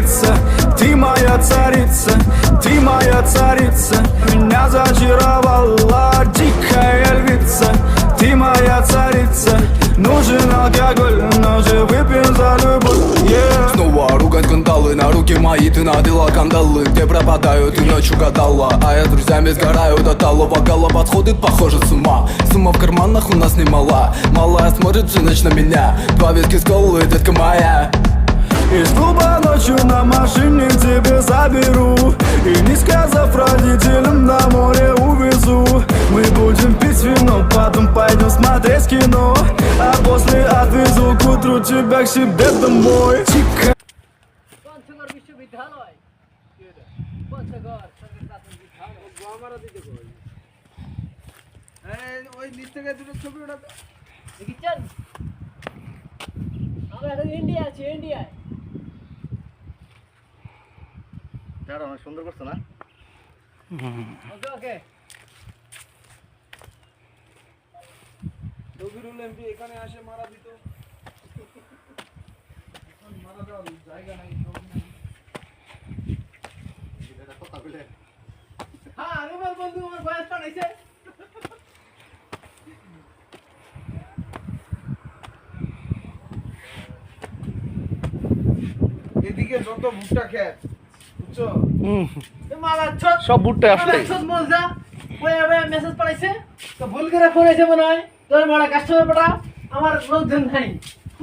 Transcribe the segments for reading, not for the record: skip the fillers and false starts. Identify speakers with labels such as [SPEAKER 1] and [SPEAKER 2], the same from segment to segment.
[SPEAKER 1] львица, ты моя царица, ты моя царица. Меня зачаровала дикая львица, ты моя царица. Нужен алкоголь, но же выпьем за любовь, yeah.
[SPEAKER 2] Снова ругать кандалы, на руки мои ты надела кандалы. Где пропадаю, ты ночью гадала, а я с друзьями сгораю до талого. Голова сходит, похоже, с ума. Сумма в карманах у нас немала. Малая смотрит всю ночь на меня. 2 виски с колы, детка моя.
[SPEAKER 1] Из клуба ночью на машине к тебе заберу, и не сказав родителям, на море увезу. Мы будем пить вино, потом пойдем смотреть кино, а после отвезу к утру тебя к себе домой. Тихо.
[SPEAKER 3] Panchagarh বিশ্ববিদ্যালয় পঞ্চগড় সরকারি প্রাথমিক বিদ্যালয়
[SPEAKER 4] আমারা দিতে কই ওই নিচ থেকে দুটো ছবি ওঠাতে
[SPEAKER 3] দেখছেন আমরা এখন ইন্ডিয়া আছি ইন্ডিয়ায়
[SPEAKER 4] দাঁড়া অনেক সুন্দর করছো না
[SPEAKER 3] ওকে ওকে
[SPEAKER 4] রবিরুল এমপি এখানে আসে মারা দিত এখন মারা যাওয়ার জায়গা নাই এটা কথা বলে
[SPEAKER 3] হ্যাঁ রুবেল বন্ধু আমার বয়স পাঠাইছে
[SPEAKER 4] এদিকে যত ভুট্টা খেত বুঝছো
[SPEAKER 3] মালা ছোট
[SPEAKER 5] সব ভুট্টা আসলে
[SPEAKER 3] ছোট মজা ওই ওই মেসেজ পাঠাইছে তো ভুল করে ফোন হয়েছে মনে হয় তোর বড় কাস্টমার পাঠা আমার লোকজন নাই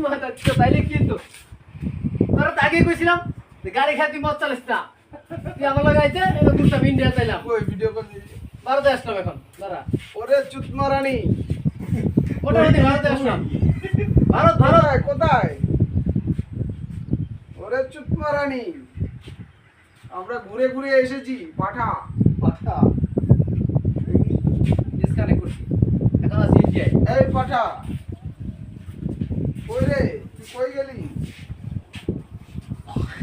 [SPEAKER 3] মাথা তো তাইলে কিন্তু তোরা তো আগে কইছিলাম যে গাড়ি খাতি মদ চালিস না তুই আমার লাগাইতে এবার দুটা ইন্ডিয়া চাইলাম
[SPEAKER 4] ওই ভিডিও কল
[SPEAKER 3] ভারতে আসলাম এখন দাঁড়া
[SPEAKER 4] ওরে চুতমারানি
[SPEAKER 3] মোটামুটি ভারতে আসলাম ভারত ভারত
[SPEAKER 4] কোথায় কোথায় ওরে চুতমারানি আমরা ঘুরে ঘুরে এসেছি পাঠা পাঠা
[SPEAKER 3] ডিসকানেক্ট করছি এখন আছি ইন্ডিয়ায়
[SPEAKER 4] এই পাঠা কই রে তুই কই গেলি